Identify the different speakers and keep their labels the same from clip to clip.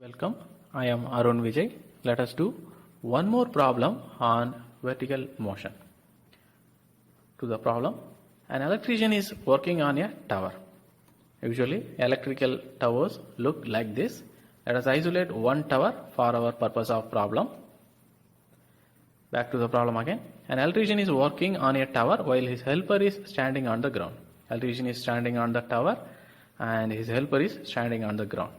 Speaker 1: Welcome, I am Arun Vijay. Let us do one more problem on vertical motion. To the problem, an electrician is working on a tower. Usually electrical towers look like this. Let us isolate one tower for our purpose of problem. Back to the problem again. An electrician is working on a tower while his helper is standing on the ground. Electrician is standing on the tower and his helper is standing on the ground.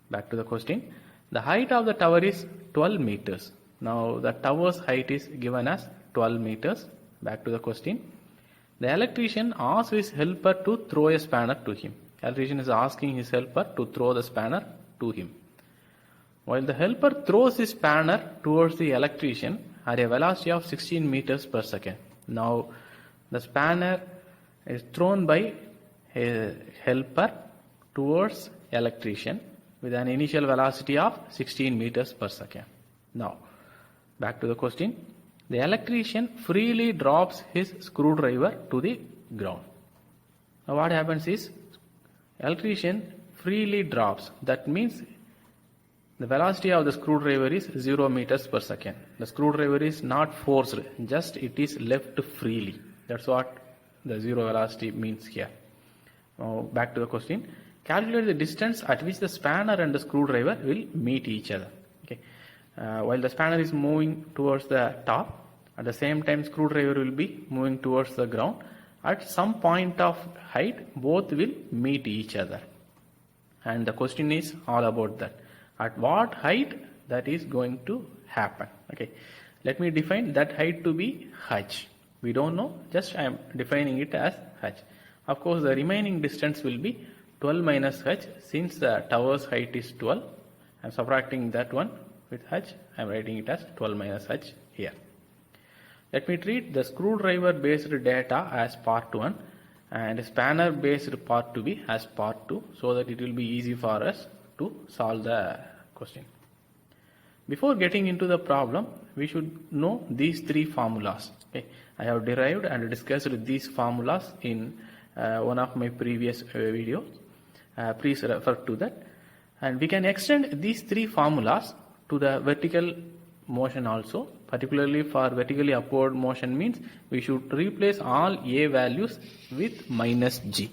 Speaker 1: Back to the question. The height of the tower is 12 meters. Now the tower's height is given as 12 meters. Back to the question. The electrician asks his helper to throw a spanner to him. Electrician is asking his helper to throw the spanner to him. While the helper throws his spanner towards the electrician at a velocity of 16 meters per second. Now the spanner is thrown by a helper towards electrician with an initial velocity of 16 meters per second. Now, back to the question. The electrician freely drops his screwdriver to the ground. Now what happens is, electrician freely drops. That means the velocity of the screwdriver is 0 meters per second. The screwdriver is not forced, just it is left freely. That's what the zero velocity means here. Now back to the question. Calculate the distance at which the spanner and the screwdriver will meet each other. Okay. While the spanner is moving towards the top, at the same time screwdriver will be moving towards the ground. At some point of height, both will meet each other. And the question is all about that. At what height that is going to happen? Okay. Let me define that height to be h. We don't know, just I am defining it as h. Of course, the remaining distance will be 12 minus h. Since the tower's height is 12, I am subtracting that one with h. I am writing it as 12 minus h here. Let me treat the screwdriver based data as part 1 and spanner based part 2b as part 2, so that it will be easy for us to solve the question. Before getting into the problem, we should know these three formulas. Okay. I have derived and discussed these formulas in one of my previous videos. Please refer to that. And we can extend these three formulas to the vertical motion also. Particularly for vertically upward motion means we should replace all a values with minus g.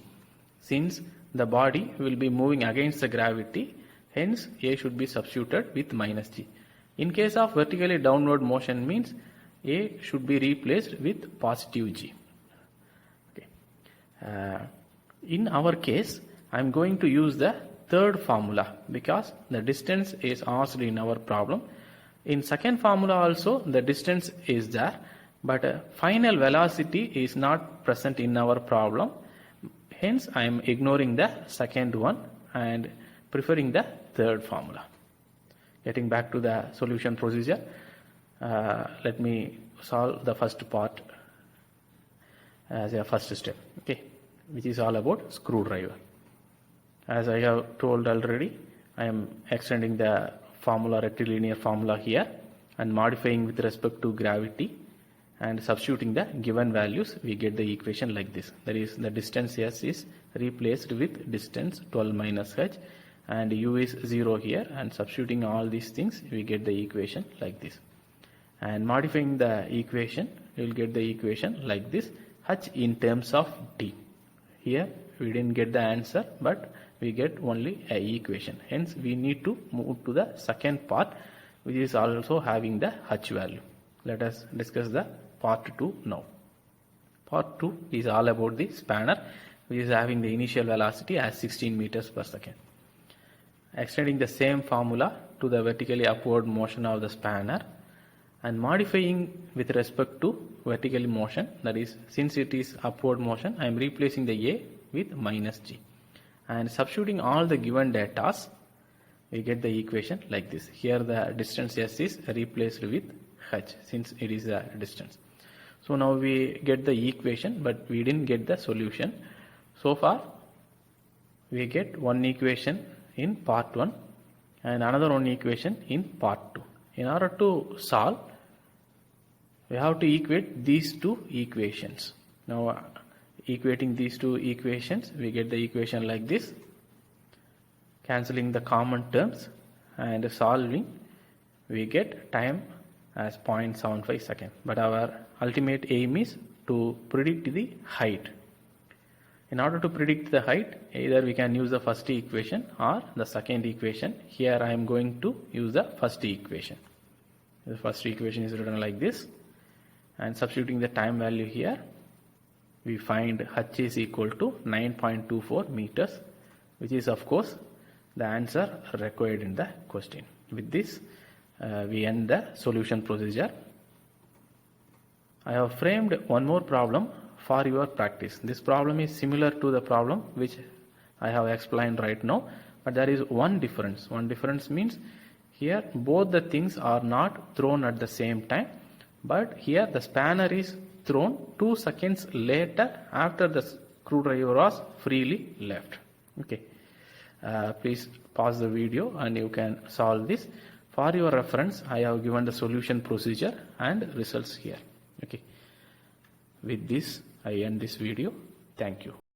Speaker 1: Since the body will be moving against the gravity, hence a should be substituted with minus g. In case of vertically downward motion means a should be replaced with positive g. Okay. In our case, I am going to use the third formula because the distance is asked in our problem. In second formula also the distance is there, but final velocity is not present in our problem. Hence I am ignoring the second one and preferring the third formula. Getting back to the solution procedure, let me solve the first part as a first step, okay, which is all about screwdriver. As I have told already, I am extending the formula, rectilinear formula here and modifying with respect to gravity and substituting the given values, we get the equation like this. That is, the distance s is replaced with distance 12 minus h and u is 0 here, and substituting all these things we get the equation like this. And modifying the equation, you will get the equation like this, h in terms of t. Here we didn't get the answer, but we get only a equation. Hence we need to move to the second part, which is also having the h value. Let us discuss the part 2 now. Part 2 is all about the spanner, which is having the initial velocity as 16 meters per second. Extending the same formula to the vertically upward motion of the spanner and modifying with respect to vertical motion, that is, since it is upward motion, I am replacing the a with minus g. And substituting all the given data, we get the equation like this. Here the distance s is replaced with h since it is a distance. So now we get the equation, but we didn't get the solution. So far we get one equation in part 1 and another one equation in part 2. In order to solve, we have to equate these two equations. Now equating these two equations, we get the equation like this. Cancelling the common terms, and solving, we get time as 0.75 seconds. But our ultimate aim is to predict the height. In order to predict the height, either we can use the first equation or the second equation. Here I am going to use the first equation. The first equation is written like this, and substituting the time value here, we find h is equal to 9.24 meters, which is of course the answer required in the question. With this, we end the solution procedure. I have framed one more problem for your practice. This problem is similar to the problem which I have explained right now, but there is one difference. One difference means here both the things are not thrown at the same time, but here the spanner is thrown 2 seconds later after the screwdriver was freely left. Okay. Please pause the video and you can solve this. For your reference, I have given the solution procedure and results here. Okay. With this, I end this video. Thank you.